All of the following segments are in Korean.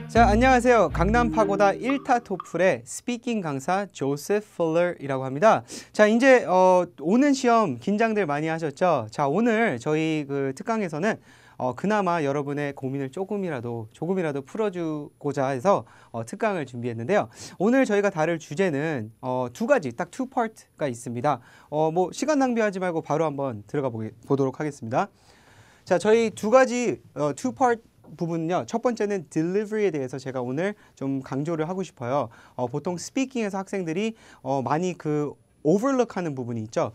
자, 안녕하세요. 강남 파고다 1타 토플의 스피킹 강사 조세프 풀러이라고 합니다. 자, 이제 오는 시험 긴장들 많이 하셨죠? 자, 오늘 저희 그 특강에서는 그나마 여러분의 고민을 조금이라도 풀어주고자 해서 특강을 준비했는데요. 오늘 저희가 다룰 주제는 두 가지, 딱 two part가 있습니다. 뭐 시간 낭비하지 말고 바로 한번 들어가 보도록 하겠습니다. 자, 저희 두 가지 two part 부분은요. 첫 번째는 delivery에 대해서 제가 오늘 좀 강조를 하고 싶어요. 보통 스피킹에서 학생들이 많이 그 overlook하는 부분이 있죠.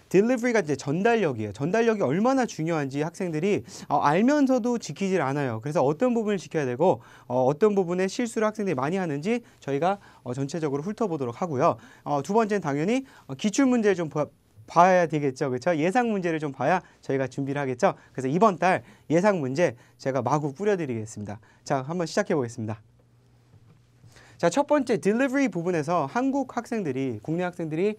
delivery가 이제 전달력이에요. 전달력이 얼마나 중요한지 학생들이 알면서도 지키질 않아요. 그래서 어떤 부분을 지켜야 되고 어떤 부분에 실수를 학생들이 많이 하는지 저희가 전체적으로 훑어보도록 하고요. 두 번째는 당연히 기출 문제를 좀 봐야 되겠죠. 그렇죠? 예상 문제를 좀 봐야 저희가 준비를 하겠죠. 그래서 이번 달 예상 문제 제가 마구 뿌려드리겠습니다. 자, 한번 시작해 보겠습니다. 자, 첫 번째 딜리버리 부분에서 한국 학생들이, 국내 학생들이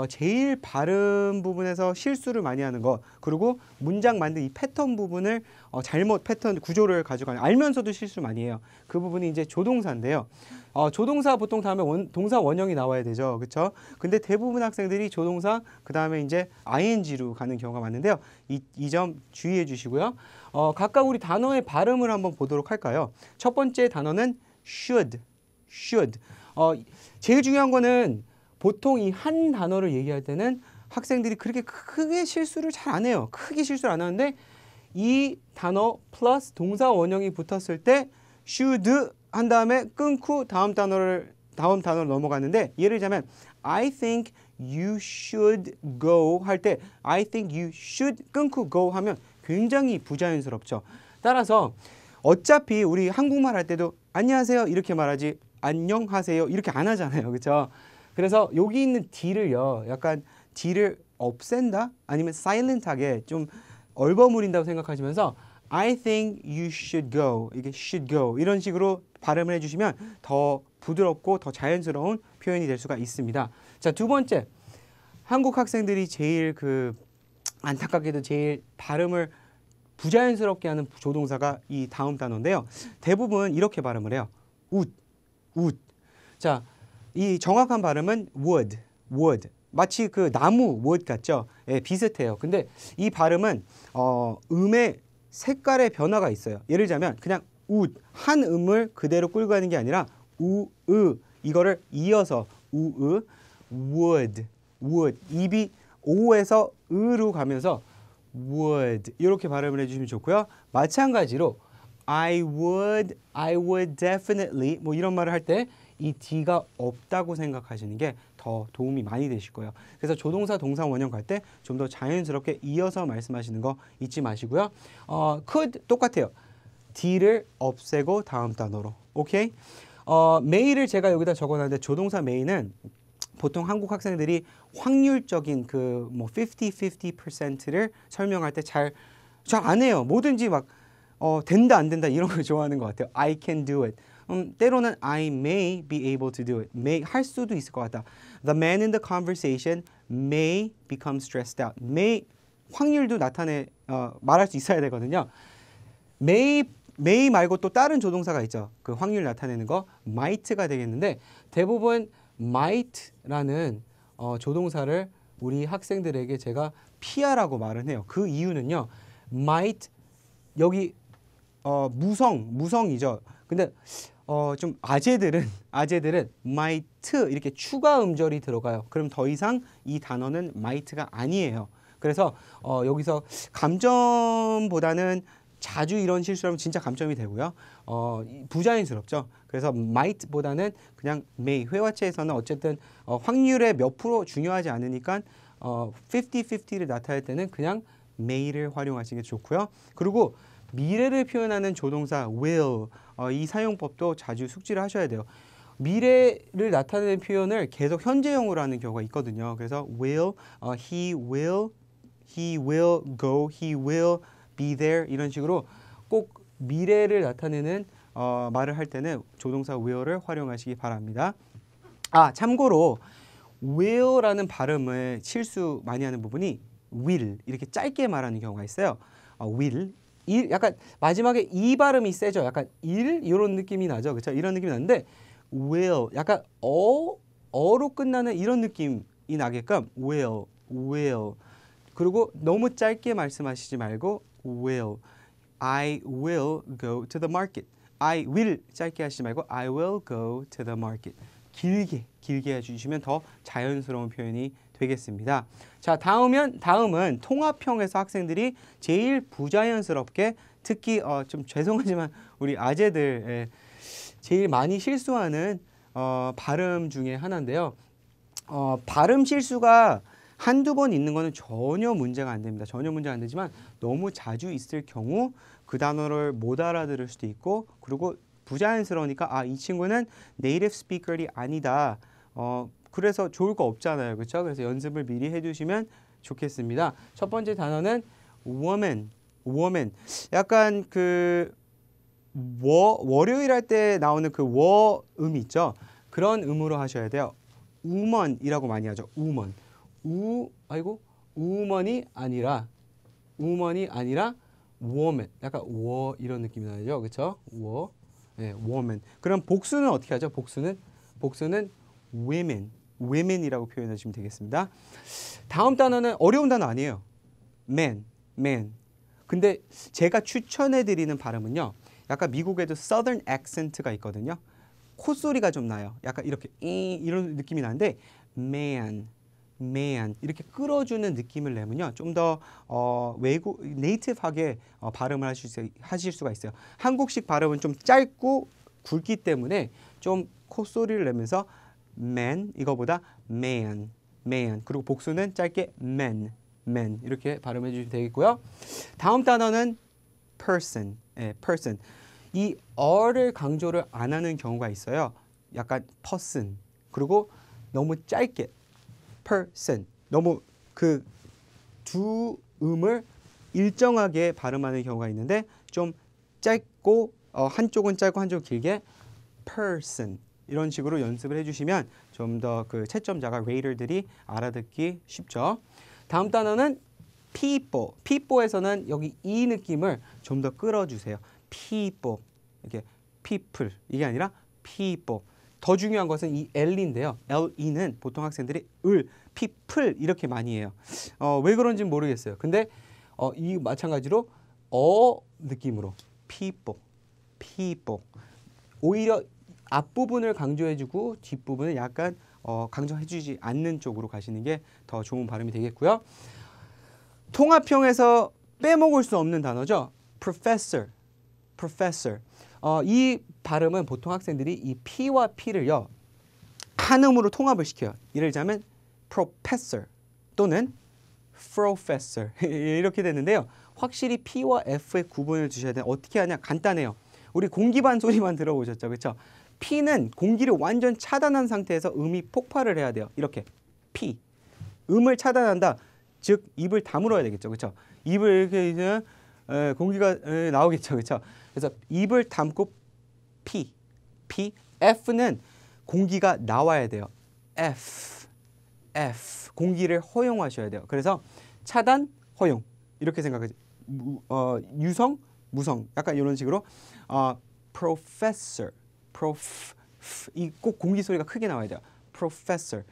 제일 발음 부분에서 실수를 많이 하는 것, 그리고 문장 만든 이 패턴 부분을 잘못 패턴 구조를 가져가는, 알면서도 실수를 많이 해요. 그 부분이 이제 조동사인데요. 조동사 보통 다음에 동사 원형이 나와야 되죠. 그렇죠? 근데 대부분 학생들이 조동사 그 다음에 이제 ing로 가는 경우가 많은데요. 이 점 주의해 주시고요. 각각 우리 단어의 발음을 한번 보도록 할까요? 첫 번째 단어는 should. 제일 중요한 거는 보통 이 한 단어를 얘기할 때는 학생들이 그렇게 크게 실수를 잘 안 해요. 크게 실수를 안 하는데 이 단어 플러스 동사 원형이 붙었을 때 should 한 다음에 끊고 다음 단어로 넘어가는데, 예를 들자면 I think you should go 할 때 I think you should 끊고 go 하면 굉장히 부자연스럽죠. 따라서 어차피 우리 한국말 할 때도 안녕하세요 이렇게 말하지 안녕하세요 이렇게 안 하잖아요. 그렇죠? 그래서 여기 있는 D를요, 약간 D를 없앤다? 아니면 사일런트하게 좀 얼버무린다고 생각하시면서 I think you should go, 이게 should go 이런 식으로 발음을 해주시면 더 부드럽고 더 자연스러운 표현이 될 수가 있습니다. 자, 두 번째, 한국 학생들이 제일 안타깝게도 제일 발음을 부자연스럽게 하는 조동사가 이 다음 단어인데요. 대부분 이렇게 발음을 해요. would. 자, 이 정확한 발음은 would. 마치 그 나무 wood 같죠? 예, 비슷해요. 근데 이 발음은 음의 색깔의 변화가 있어요. 예를 들자면 그냥 would 한 음을 그대로 끌고 가는 게 아니라 이거를 이어서 would 입이 오에서 으로 가면서 would 이렇게 발음을 해주시면 좋고요. 마찬가지로 I would definitely 뭐 이런 말을 할 때 이 D가 없다고 생각하시는 게 더 도움이 많이 되실 거예요. 그래서 조동사, 동사 원형 갈 때 좀 더 자연스럽게 이어서 말씀하시는 거 잊지 마시고요. could 똑같아요. D를 없애고 다음 단어로. 오케이? may를 제가 여기다 적어놨는데 조동사 may는 보통 한국 학생들이 확률적인 그 뭐 50%를 설명할 때 잘 안 해요. 뭐든지 막 된다 안 된다 이런 걸 좋아하는 것 같아요. I can do it. 때로는 I may be able to do it. may 할 수도 있을 것 같다. The man in the conversation may become stressed out. may 확률도 말할 수 있어야 되거든요. may 말고 또 다른 조동사가 있죠. 그 확률 나타내는 거 might가 되겠는데, 대부분 might라는 조동사를 우리 학생들에게 제가 피하라고 말을 해요. 그 이유는요. might 여기 무성이죠. 근데 좀 아재들은 might 이렇게 추가 음절이 들어가요. 그럼 더 이상 이 단어는 might가 아니에요. 그래서 여기서 감점보다는 자주 이런 실수하면 진짜 감점이 되고요. 부자연스럽죠. 그래서 might보다는 그냥 may, 회화체에서는 어쨌든 확률의 몇 프로 중요하지 않으니까 50-50를 나타낼 때는 그냥 may를 활용하시는 게 좋고요. 그리고 미래를 표현하는 조동사 will, 이 사용법도 자주 숙지를 하셔야 돼요. 미래를 나타내는 표현을 계속 현재형으로 하는 경우가 있거든요. 그래서 will, he will go, he will be there 이런 식으로 꼭 미래를 나타내는 말을 할 때는 조동사 will을 활용하시기 바랍니다. 참고로 will라는 발음을 실수 많이 하는 부분이 will 이렇게 짧게 말하는 경우가 있어요. will 약간 마지막에 이 발음이 세죠. 약간 이런 느낌이 나죠. 그렇죠? 이런 느낌이 나는데 will 약간 어로 끝나는 이런 느낌이 나게끔 will 그리고 너무 짧게 말씀하시지 말고 will I will go to the market. I will 짧게 하시지 말고 I will go to the market. 길게 해주시면 더 자연스러운 표현이 되겠습니다. 자, 다음은 통합형에서 학생들이 제일 부자연스럽게 특히 좀 죄송하지만 우리 아재들 제일 많이 실수하는 발음 중에 하나인데요. 발음 실수가 한두 번 있는 거는 전혀 문제가 안 됩니다. 전혀 문제가 안 되지만 너무 자주 있을 경우 그 단어를 못 알아들을 수도 있고 그리고 부자연스러우니까 이 친구는 네이티브 스피커이 아니다. 그래서 좋을 거 없잖아요. 그렇죠? 그래서 연습을 미리 해두시면 좋겠습니다. 첫 번째 단어는 woman. 약간 그 월요일 할 때 나오는 그 워음 있죠? 그런 음으로 하셔야 돼요. woman이라고 많이 하죠. woman. woman이 아니라 woman. 약간 이런 느낌이 나죠. 그렇죠? 네, woman. 그럼 복수는 어떻게 하죠? 복수는 women이라고 표현하시면 되겠습니다. 다음 단어는 어려운 단어 아니에요. man. 근데 제가 추천해 드리는 발음은요. 약간 미국에도 southern accent가 있거든요. 콧소리가 좀 나요. 약간 이렇게 이런 느낌이 나는데 man 이렇게 끌어주는 느낌을 내면요 좀 더 외국 네이티브하게 발음을 하실 수가 있어요. 한국식 발음은 좀 짧고 굵기 때문에 좀 콧소리를 내면서 man 이거보다 man 그리고 복수는 짧게 man 이렇게 발음해 주시면 되겠고요. 다음 단어는 person. 이 어를 강조를 안 하는 경우가 있어요. 약간 person 그리고 너무 짧게 person 너무 그 두 음을 일정하게 발음하는 경우가 있는데 좀 짧고 한쪽은 짧고 한쪽은 길게 person 이런 식으로 연습을 해주시면 좀 더 그 채점자가 레이더들이 알아듣기 쉽죠. 다음 단어는 people에서는 여기 이 느낌을 좀 더 끌어주세요. people 이게 people 이게 아니라 people. 더 중요한 것은 이 L인데요. LE는 보통 학생들이 people 이렇게 많이 해요. 왜 그런지 모르겠어요. 근데 이 마찬가지로 느낌으로 people. 오히려 앞부분을 강조해주고 뒷부분을 약간 강조해주지 않는 쪽으로 가시는 게 더 좋은 발음이 되겠고요. 통합형에서 빼먹을 수 없는 단어죠. professor. 이 발음은 보통 학생들이 이 P와 P를요 한 음으로 통합을 시켜요. 예를 들자면 professor 또는 professor 이렇게 되는데요. 확실히 P와 F의 구분을 주셔야 돼요. 어떻게 하냐? 간단해요. 우리 공기반 소리만 들어보셨죠? 그렇죠? P는 공기를 완전 차단한 상태에서 음이 폭발을 해야 돼요. 이렇게 P. 음을 차단한다. 즉 입을 다물어야 되겠죠. 그렇죠? 입을 이렇게 이제 공기가 나오겠죠. 그렇죠? 그래서 입을 담고 P. F는 공기가 나와야 돼요. F. 공기를 허용하셔야 돼요. 그래서 차단, 허용 이렇게 생각하죠. 유성, 무성 약간 이런 식으로 professor, 이 꼭 공기 소리가 크게 나와야 돼요. professor.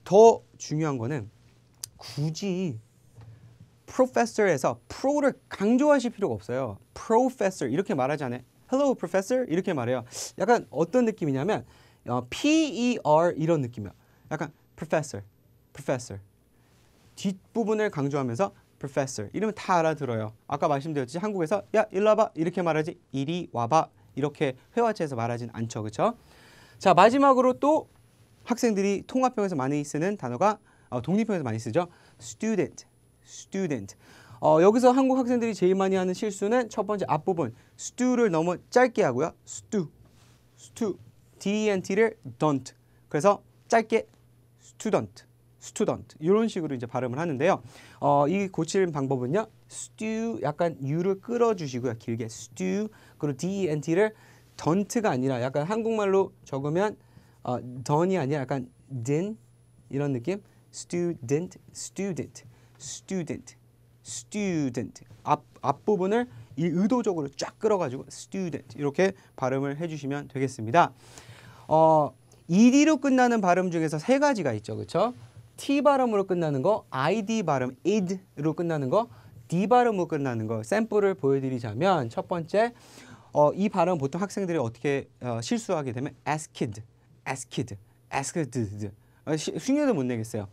더 중요한 거는 굳이 professor에서 pro를 강조하실 필요가 없어요. professor 이렇게 말하지 않아요. Hello, professor 이렇게 말해요. 약간 어떤 느낌이냐면 P-E-R 이런 느낌이에요. 약간 professor. 뒷부분을 강조하면서 professor 이러면 다 알아들어요. 아까 말씀드렸지 한국에서 야 일로 와봐 이렇게 말하지 이리 와봐 이렇게 회화체에서 말하진 않죠. 그렇죠? 자 마지막으로 또 학생들이 통합형에서 많이 쓰는 단어가 독립형에서 많이 쓰죠. student. 여기서 한국 학생들이 제일 많이 하는 실수는 첫 번째 앞부분 stew를 너무 짧게 하고요. stew. dent를 don't. 그래서 짧게 student 이런 식으로 이제 발음을 하는데요. 이 고치는 방법은요. stew 약간 u를 끌어주시고요. 길게 stew 그리고 dent를 don't가 아니라 약간 한국말로 적으면 don이 아니라 약간 din 이런 느낌. student student. 앞부분을 이 의도적으로 쫙 끌어가지고 student 이렇게 발음을 해주시면 되겠습니다. ed로 끝나는 발음 중에서 세 가지가 있죠, 그렇죠? t 발음으로 끝나는 거, id 발음, id로 끝나는 거, d 발음으로 끝나는 거. 샘플을 보여드리자면 첫 번째, 이 발음 보통 학생들이 어떻게 실수하게 되면 asked, asked, asked. 흉내도 못 내겠어요.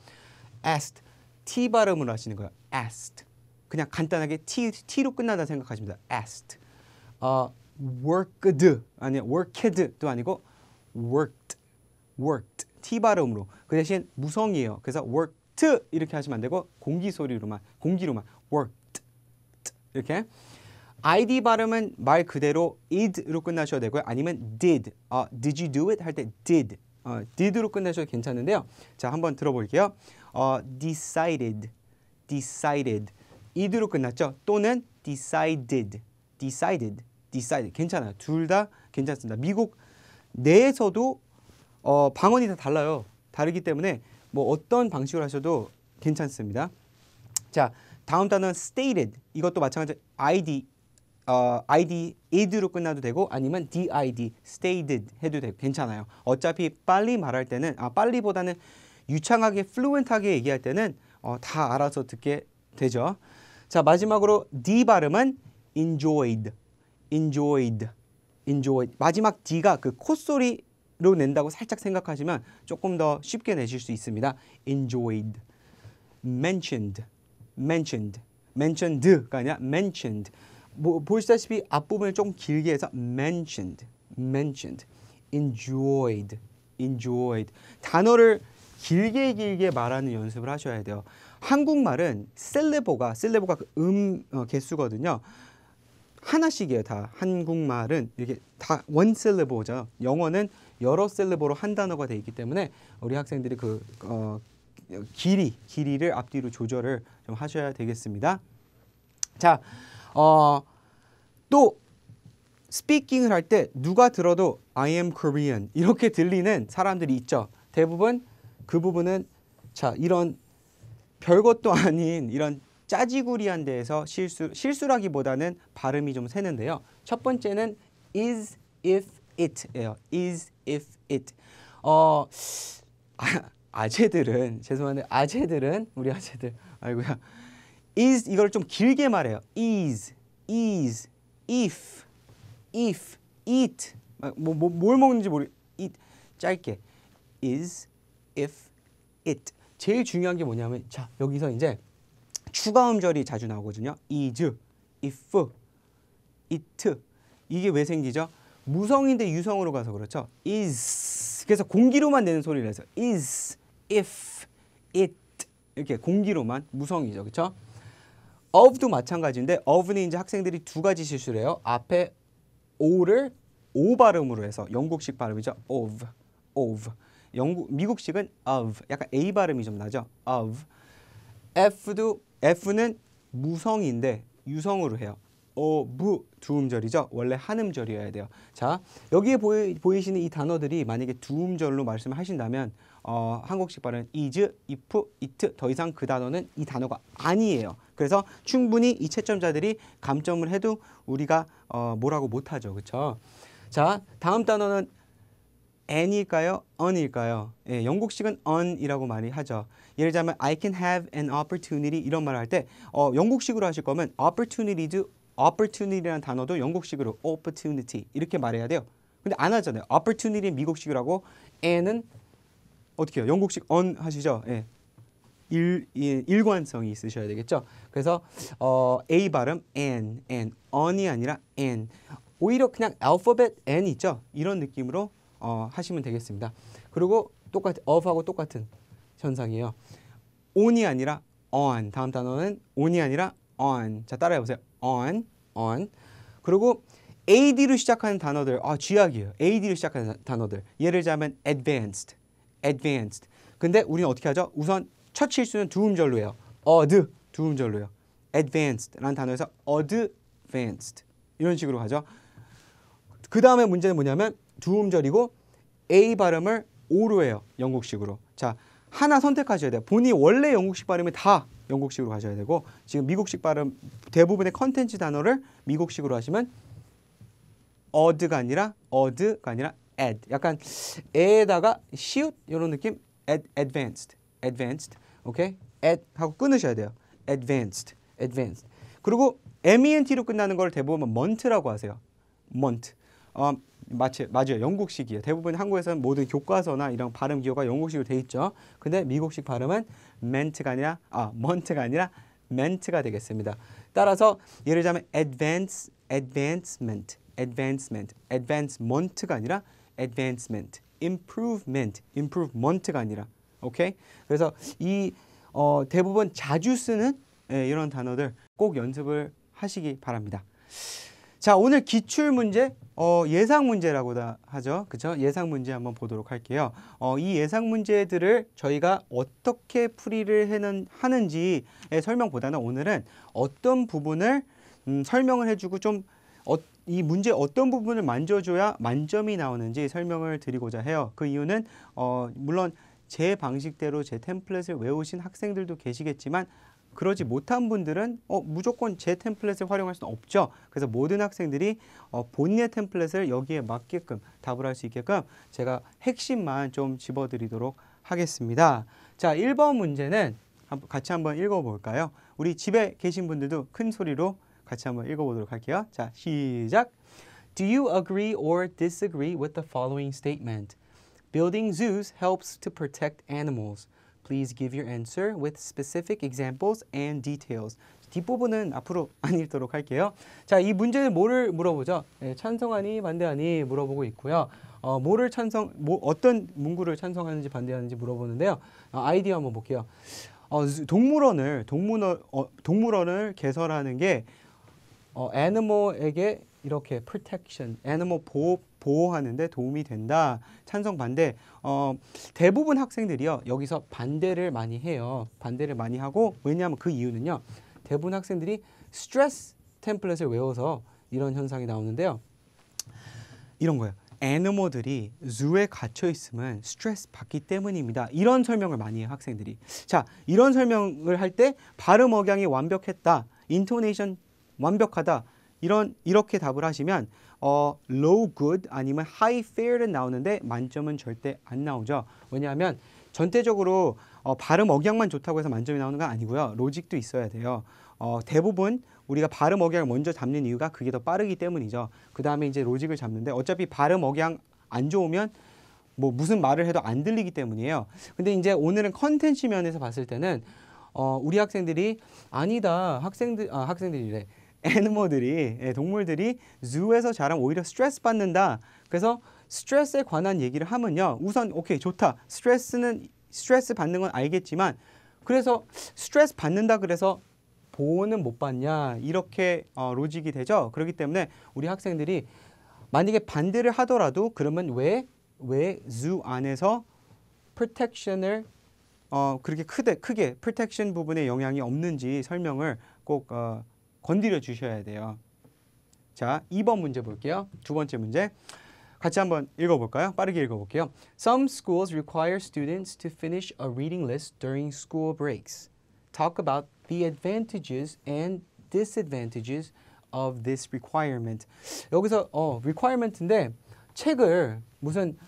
asked, t 발음으로 하시는 거예요. asked. 그냥 간단하게 t로 끝나다 생각하십니다. asked. worked 아니 worked도 아니고 worked, worked. t 발음으로. 그 대신 무성이에요. 그래서 worked 이렇게 하시면 안 되고 공기 소리로만, 공기로만 worked 이렇게. id 발음은 말 그대로 id로 끝나셔도 되고요. 아니면 did. did you do it 할 때 did. did로 끝나셔도 괜찮은데요. 자, 한번 들어볼게요. decided, decided. id로 끝났죠. 또는 decided, decided, decided. 괜찮아요. 둘 다 괜찮습니다. 미국 내에서도 방언이 다 달라요. 다르기 때문에 뭐 어떤 방식으로 하셔도 괜찮습니다. 자, 다음 단어는 stated. 이것도 마찬가지로 id, id로 끝나도 되고 아니면 did, stated 해도 되고 괜찮아요. 어차피 빨리 말할 때는 빨리보다는 유창하게 fluent하게 얘기할 때는 다 알아서 듣게 되죠. 자, 마지막으로 d 발음은 enjoyed, enjoyed, enjoyed. 마지막 d가 그 콧소리로 낸다고 살짝 생각하시면 조금 더 쉽게 내실 수 있습니다. enjoyed, mentioned, mentioned, mentioned가 아니라 mentioned. 보시다시피 앞부분을 좀 길게 해서 mentioned, mentioned, enjoyed, enjoyed. 단어를 길게 말하는 연습을 하셔야 돼요. 한국말은 셀레보가 그 개수거든요. 하나씩이에요. 다 한국말은 이렇게 다 원 셀레보죠. 영어는 여러 셀레보로 한 단어가 돼 있기 때문에 우리 학생들이 그 길이를 앞뒤로 조절을 좀 하셔야 되겠습니다. 자, 또 스피킹을 할 때 누가 들어도 I am Korean 이렇게 들리는 사람들이 있죠. 대부분 그 부분은 자, 이런 별것도 아닌 이런 짜지구리한 데에서 실수라기보다는 발음이 좀 새는데요. 첫 번째는 is, if, it예요. is, if, it. 아재들은 죄송한데 우리 아재들 아이고야. is 이걸 좀 길게 말해요. is, if, eat. 뭘 먹는지 eat 짧게. is, if, it. 제일 중요한 게 뭐냐면 자, 여기서 이제 추가 음절이 자주 나오거든요. is, if, it. 이게 왜 생기죠? 무성인데 유성으로 가서 그렇죠. is. 그래서 공기로만 내는 소리를 해서 is, if, it. 이렇게 공기로만 무성이죠. 그렇죠? of도 마찬가지인데 of는 이제 학생들이 두 가지 실수를 해요. 앞에 o를 o 발음으로 해서 영국식 발음이죠. of. 미국식은 of. 약간 a 발음이 좀 나죠. of. F는 무성인데 유성으로 해요. of 두 음절이죠. 원래 한 음절이어야 돼요. 자, 여기에 보이시는 이 단어들이 만약에 두 음절로 말씀을 하신다면 한국식 발음 is, if, it 더 이상 그 단어는 이 단어가 아니에요. 그래서 충분히 이 채점자들이 감점을 해도 우리가 뭐라고 못하죠. 그렇죠? 자, 다음 단어는 an일까요? on일까요? 예, 영국식은 on이라고 많이 하죠. 예를 들자면 I can have an opportunity 이런 말을 할 때 영국식으로 하실 거면 opportunity라는 단어도 영국식으로 opportunity 이렇게 말해야 돼요. 근데 안 하잖아요. opportunity는 미국식으로 하고 an은 어떻게 해요? 영국식 on 하시죠? 예. 일관성이 있으셔야 되겠죠. 그래서 A 발음 an, on이 아니라 an. 오히려 그냥 알파벳 n 있죠. 이런 느낌으로 하시면 되겠습니다. 그리고 of하고 똑같은 현상이에요. on이 아니라 on. 다음 단어는 on이 아니라 on. 자, 따라해 보세요. on. 그리고 ad로 시작하는 단어들 쥐약이에요. ad로 시작하는 단어들. 예를 들자면 advanced. 근데 우리는 어떻게 하죠? 우선 첫 실수는 두 음절로 해요. 두 음절로 해요. advanced라는 단어에서 advanced 이런 식으로 하죠. 그 다음에 문제는 뭐냐면 두 음절이고 A 발음을 O로 해요. 영국식으로. 자, 하나 선택하셔야 돼요. 본인이 원래 영국식 발음이 다 영국식으로 가셔야 되고 지금 미국식 발음 대부분의 컨텐츠 단어를 미국식으로 하시면 어드가 아니라 add. 약간 에에다가 시읒 이런 느낌. advanced. 오케이? add 하고 끊으셔야 돼요. advanced. 그리고 MENT로 끝나는 걸 대부분 month라고 하세요. month. 맞아요. 영국식이에요. 대부분 한국에서는 모든 교과서나 이런 발음 기호가 영국식으로 돼 있죠. 근데 미국식 발음은 month가 아니라 ment가 되겠습니다. 따라서 예를 들자면 advancement가 아니라 advancement, improvement가 아니라 오케이? 그래서 이 대부분 자주 쓰는 이런 단어들 꼭 연습을 하시기 바랍니다. 자, 오늘 기출 문제 예상 문제라고 하죠. 그렇죠? 예상 문제 한번 보도록 할게요. 이 예상 문제들을 저희가 어떻게 풀이를 하는지의 설명보다는 오늘은 어떤 부분을 설명을 해주고 좀 이 문제 어떤 부분을 만져줘야 만점이 나오는지 설명을 드리고자 해요. 그 이유는 물론 제 방식대로 제 템플릿을 외우신 학생들도 계시겠지만 그러지 못한 분들은 무조건 제 템플릿을 활용할 수는 없죠. 그래서 모든 학생들이 본인의 템플릿을 여기에 맞게끔 답을 할 수 있게끔 제가 핵심만 좀 집어드리도록 하겠습니다. 자, 1번 문제는 같이 한번 읽어볼까요? 우리 집에 계신 분들도 큰 소리로 같이 한번 읽어보도록 할게요. 자, 시작! Do you agree or disagree with the following statement? Building zoos helps to protect animals. Please give your answer with specific examples and details. 뒷부분은 앞으로 안 읽도록 할게요. 자, 이 문제는 뭐를 물어보죠? 찬성하니 반대하니 물어보고 있고요. 어떤 문구를 찬성하는지 반대하는지 물어보는데요. 아이디어 한번 볼게요. 동물원을 개설하는 게 애니멀에게 이렇게 protection, 애니멀 보호하는데 도움이 된다. 찬성 반대. 대부분 학생들이요. 여기서 반대를 많이 해요. 반대를 많이 하고 왜냐하면 그 이유는요. 대부분 학생들이 스트레스 템플릿을 외워서 이런 현상이 나오는데요. 이런 거예요. 애니멀들이 zu에 갇혀 있으면 스트레스 받기 때문입니다. 이런 설명을 많이 해요, 학생들이. 자, 이런 설명을 할 때 발음 억양이 완벽했다. 인토네이션 완벽하다. 이렇게 답을 하시면 low good 아니면 high fair는 나오는데 만점은 절대 안 나오죠. 왜냐하면 전체적으로 발음 억양만 좋다고 해서 만점이 나오는 건 아니고요. 로직도 있어야 돼요. 대부분 우리가 발음 억양을 먼저 잡는 이유가 그게 더 빠르기 때문이죠. 그 다음에 이제 로직을 잡는데 어차피 발음 억양 안 좋으면 뭐 무슨 말을 해도 안 들리기 때문이에요. 근데 이제 오늘은 컨텐츠 면에서 봤을 때는 우리 학생들이 아니다. 학생들이래. 애니멀들이 동물들이 zu에서 자라면 오히려 스트레스 받는다. 그래서 스트레스에 관한 얘기를 하면요. 우선 오케이 좋다. 스트레스 받는 건 알겠지만 그래서 스트레스 받는다 그래서 보호는 못 받냐 이렇게 로직이 되죠. 그렇기 때문에 우리 학생들이 만약에 반대를 하더라도 그러면 왜 zoo 안에서 protection을 그렇게 크게 protection 부분에 영향이 없는지 설명을 꼭 건드려 주셔야 돼요. 자, 2번 문제 볼게요. 두 번째 문제. 같이 한번 읽어볼까요? 빠르게 읽어볼게요. Some schools require students to finish a reading list during school breaks. Talk about the advantages and disadvantages of this requirement. 여기서 requirement인데 책을 무슨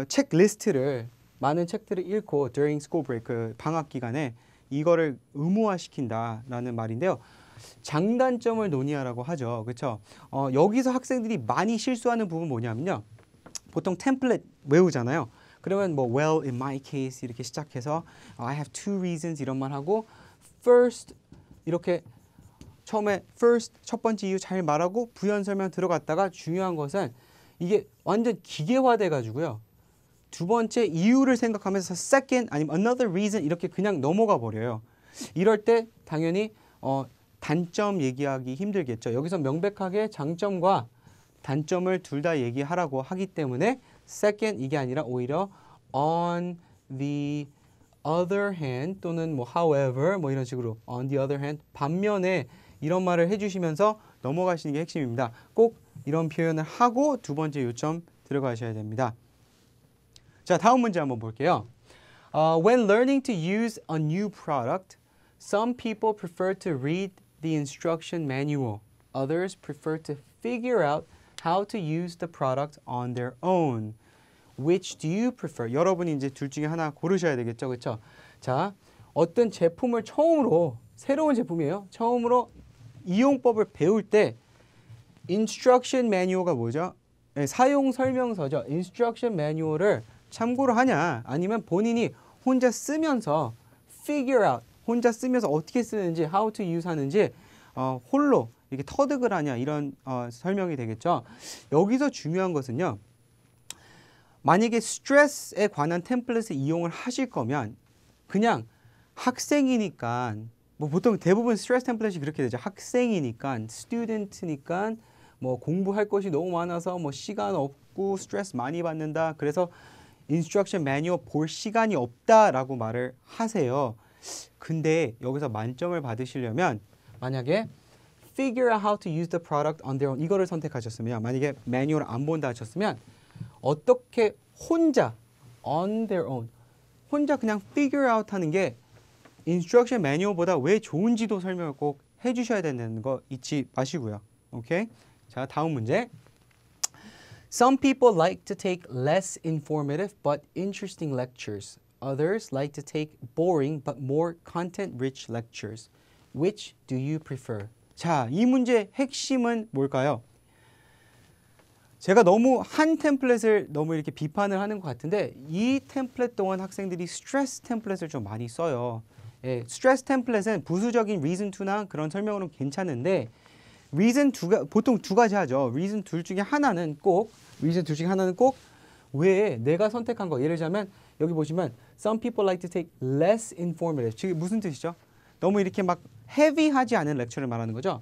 책 리스트를 많은 책들을 읽고 during school break 그 방학 기간에 이거를 의무화시킨다라는 말인데요. 장단점을 논의하라고 하죠. 그렇죠? 여기서 학생들이 많이 실수하는 부분 뭐냐면요. 보통 템플릿 외우잖아요. 그러면 뭐 well in my case 이렇게 시작해서 I have two reasons 이런 말 하고 first 이렇게 처음에 first 첫 번째 이유 잘 말하고 부연 설명 들어갔다가 중요한 것은 이게 완전 기계화돼 가지고요. 두 번째 이유를 생각하면서 second 아니면 another reason 이렇게 그냥 넘어가 버려요. 이럴 때 당연히 단점 얘기하기 힘들겠죠. 여기서 명백하게 장점과 단점을 둘 다 얘기하라고 하기 때문에 second 이게 아니라 오히려 on the other hand 또는 뭐 however 뭐 이런 식으로 on the other hand 반면에 이런 말을 해주시면서 넘어가시는 게 핵심입니다. 꼭 이런 표현을 하고 두 번째 요점 들어가셔야 됩니다. 자, 다음 문제 한번 볼게요. When learning to use a new product, Some people prefer to read the instruction manual. Others prefer to figure out how to use the product on their own. Which do you prefer? 여러분이 이제 둘 중에 하나 고르셔야 되겠죠, 그렇죠? 자, 어떤 제품을 처음으로 새로운 제품이에요. 처음으로 이용법을 배울 때 instruction manual가 뭐죠? 네, 사용 설명서죠. instruction manual을 참고로 하냐, 아니면 본인이 혼자 쓰면서 figure out, 혼자 쓰면서 어떻게 쓰는지, how to use 하는지 홀로 이렇게 터득을 하냐, 이런 설명이 되겠죠. 여기서 중요한 것은요. 만약에 스트레스에 관한 템플릿을 이용을 하실 거면 그냥 학생이니까, 뭐 보통 대부분 스트레스 템플릿이 그렇게 되죠. 학생이니까, 스튜던트니까 뭐 공부할 것이 너무 많아서 뭐 시간 없고 스트레스 많이 받는다. 그래서 인스트럭션 매뉴얼 볼 시간이 없다라고 말을 하세요. 근데 여기서 만점을 받으시려면 만약에 figure out how to use the product on their own 이거를 선택하셨으면, 만약에 매뉴얼을 안 본다 하셨으면 어떻게 혼자 on their own 혼자 그냥 figure out 하는 게 인스트럭션 매뉴얼보다 왜 좋은지도 설명을 꼭 해주셔야 된다는 거 잊지 마시고요. 오케이? 자, 다음 문제. Some people like to take less informative but interesting lectures. Others like to take boring but more content-rich lectures. Which do you prefer? 자, 이 문제의 핵심은 뭘까요? 제가 너무 한 템플릿을 너무 이렇게 비판을 하는 것 같은데 이 템플릿 동안 학생들이 스트레스 템플릿을 좀 많이 써요. 예, 스트레스 템플릿은 부수적인 reason to나 그런 설명으로는 괜찮은데 reason 보통 두 가지 하죠. reason 둘 중에 하나는 꼭 왜 내가 선택한 거, 예를 들자면 여기 보시면 some people like to take less informative. 지금 무슨 뜻이죠? 너무 이렇게 막 헤비하지 않은 렉처를 말하는 거죠.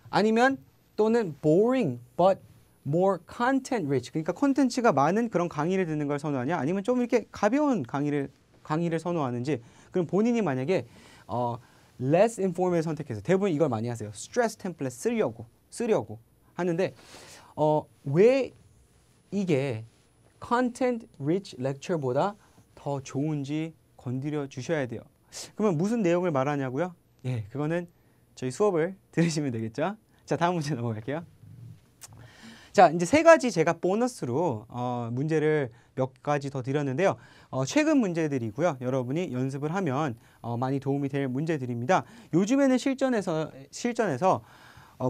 아니면 또는 boring but more content rich. 그러니까 콘텐츠가 많은 그런 강의를 듣는 걸 선호하냐, 아니면 좀 이렇게 가벼운 강의를 선호하는지. 그럼 본인이 만약에 less informative 선택해서, 대부분 이걸 많이 하세요. 스트레스 템플릿 쓰려고 하는데 왜 이게 content rich lecture보다 더 좋은지 건드려 주셔야 돼요. 그러면 무슨 내용을 말하냐고요? 예, 그거는 저희 수업을 들으시면 되겠죠. 자, 다음 문제 넘어갈게요. 자, 이제 세 가지 제가 보너스로 문제를 몇 가지 더 드렸는데요. 최근 문제들이고요. 여러분이 연습을 하면 많이 도움이 될 문제들입니다. 요즘에는 실전에서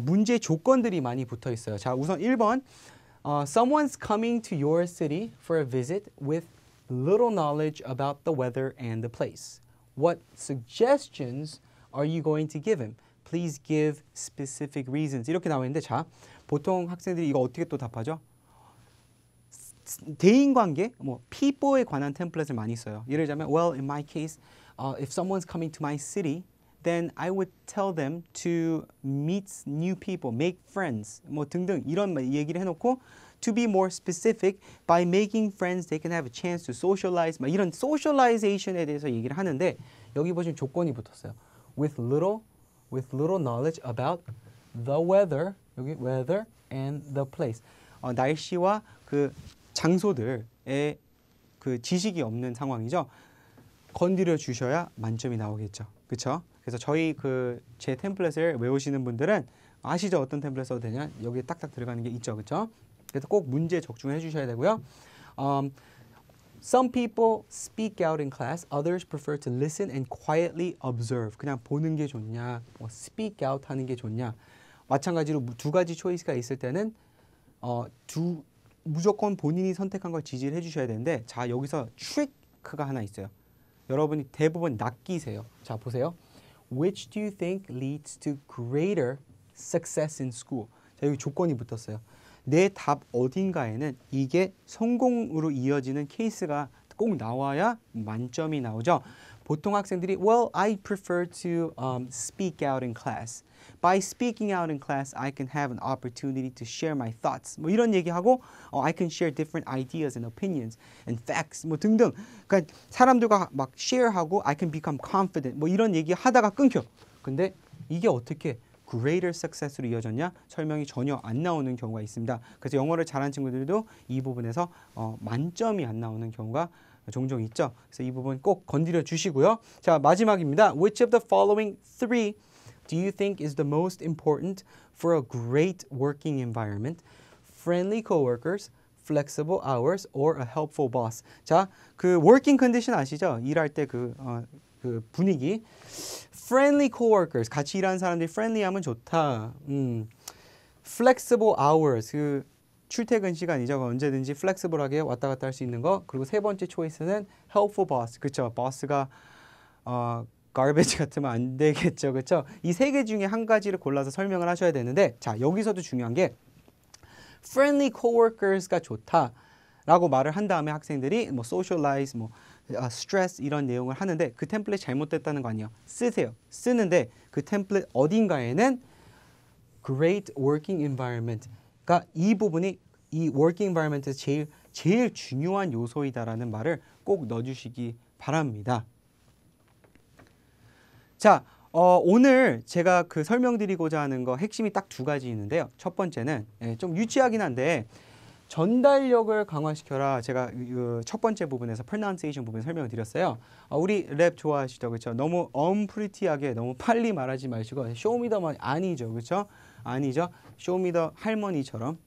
문제 조건들이 많이 붙어 있어요. 자, 우선 1번. Someone's coming to your city for a visit with little knowledge about the weather and the place. What suggestions are you going to give him? Please give specific reasons. 이렇게 나와 있는데, 자, 보통 학생들이 이거 어떻게 또 답하죠? 대인관계, 뭐 people에 관한 템플릿을 많이 써요. 예를 들자면, well, in my case, if someone's coming to my city, then I would tell them to meet new people, make friends, 뭐 등등 이런 얘기를 해놓고 to be more specific, by making friends, they can have a chance to socialize. 막 이런 socialization에 대해서 얘기를 하는데 여기 보시면 조건이 붙었어요. With little knowledge about the weather, 여기 weather and the place. 날씨와 그 장소들의 그 지식이 없는 상황이죠. 건드려 주셔야 만점이 나오겠죠. 그렇죠? 그래서 저희 제 템플릿을 외우시는 분들은 아시죠? 어떤 템플릿 써도 되냐? 여기에 딱딱 들어가는 게 있죠. 그렇죠? 그래서 꼭 문제 적중해 주셔야 되고요. Some people speak out in class. Others prefer to listen and quietly observe. 그냥 보는 게 좋냐, 뭐 speak out 하는 게 좋냐. 마찬가지로 두 가지 초이스가 있을 때는 무조건 본인이 선택한 걸 지지를 해주셔야 되는데, 자, 여기서 트릭가 하나 있어요. 여러분이 대부분 낚이세요. 자, 보세요. Which do you think leads to greater success in school? 자, 여기 조건이 붙었어요. 내 답 어딘가에는 이게 성공으로 이어지는 케이스가 꼭 나와야 만점이 나오죠. 보통 학생들이 well, I prefer to speak out in class. By speaking out in class, I can have an opportunity to share my thoughts. 뭐 이런 얘기하고 I can share different ideas and opinions and facts 뭐 등등. 그러니까 사람들과 막 share하고 I can become confident 뭐 이런 얘기 하다가 끊겨. 근데 이게 어떻게 greater success로 이어졌냐? 설명이 전혀 안 나오는 경우가 있습니다. 그래서 영어를 잘하는 친구들도 이 부분에서 만점이 안 나오는 경우가 종종 있죠. 그래서 이 부분 꼭 건드려 주시고요. 자, 마지막입니다. Which of the following three do you think is the most important for a great working environment? Friendly coworkers, flexible hours, or a helpful boss. 자, 그 working condition 아시죠? 일할 때 그 분위기. Friendly coworkers, 같이 일하는 사람들이 friendly하면 좋다. Flexible hours, 그 출퇴근 시간이죠. 언제든지 flexible하게 왔다 갔다 할 수 있는 거. 그리고 세 번째 초이스는 helpful boss. 그렇죠. boss가 garbage 같으면 안 되겠죠. 그렇죠? 이 세 개 중에 한 가지를 골라서 설명을 하셔야 되는데, 자, 여기서도 중요한 게 friendly coworkers가 좋다라고 말을 한 다음에 학생들이 뭐 socialize, 뭐 stress 이런 내용을 하는데 그 템플릿 잘못됐다는 거 아니에요. 쓰세요. 쓰는데 그 템플릿 어딘가에는 great working environment. 그러니까 이 부분이 이 working environment에서 제일 중요한 요소이다라는 말을 꼭 넣어주시기 바랍니다. 자, 오늘 제가 그 설명드리고자 하는 거 핵심이 딱 두 가지 있는데요. 첫 번째는 좀 유치하긴 한데 전달력을 강화시켜라. 제가 첫 번째 부분에서 pronunciation 부분 설명을 드렸어요. 우리 랩 좋아하시죠, 그렇죠? 너무 unpretty하게 너무 빨리 말하지 마시고 쇼미더머니 아니죠, 그렇죠? 아니죠. 쇼미더 할머니처럼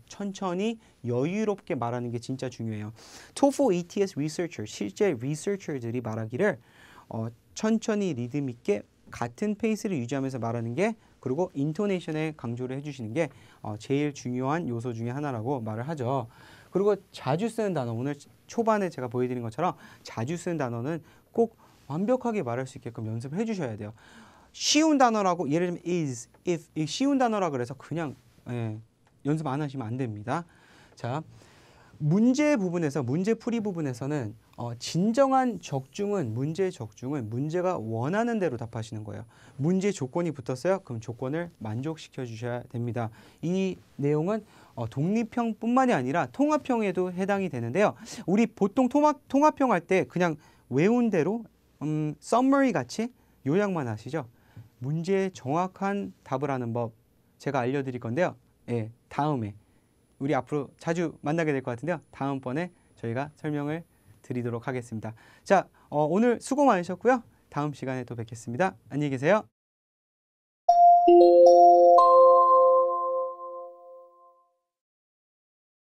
천천히 여유롭게 말하는 게 진짜 중요해요. TOEFL ATS researcher, 실제 리서처들이 말하기를 천천히 리듬 있게 같은 페이스를 유지하면서 말하는 게 그리고 인토네이션에 강조를 해주시는 게 제일 중요한 요소 중에 하나라고 말을 하죠. 그리고 자주 쓰는 단어, 오늘 초반에 제가 보여드린 것처럼 자주 쓰는 단어는 꼭 완벽하게 말할 수 있게끔 연습을 해주셔야 돼요. 쉬운 단어라고 예를 들면 is, if 쉬운 단어라 그래서 그냥 연습 안 하시면 안 됩니다. 자, 문제 부분에서 문제풀이 부분에서는 진정한 적중은 문제가 원하는 대로 답하시는 거예요. 문제 조건이 붙었어요. 그럼 조건을 만족시켜 주셔야 됩니다. 이 내용은 독립형뿐만이 아니라 통합형에도 해당이 되는데요. 우리 보통 통합형 할 때 그냥 외운 대로 summary 같이 요약만 하시죠. 문제에 정확한 답을 하는 법 제가 알려드릴 건데요. 다음에 우리 앞으로 자주 만나게 될 것 같은데요. 다음번에 저희가 설명을 드리도록 하겠습니다. 자, 오늘 수고 많으셨고요. 다음 시간에 또 뵙겠습니다. 안녕히 계세요.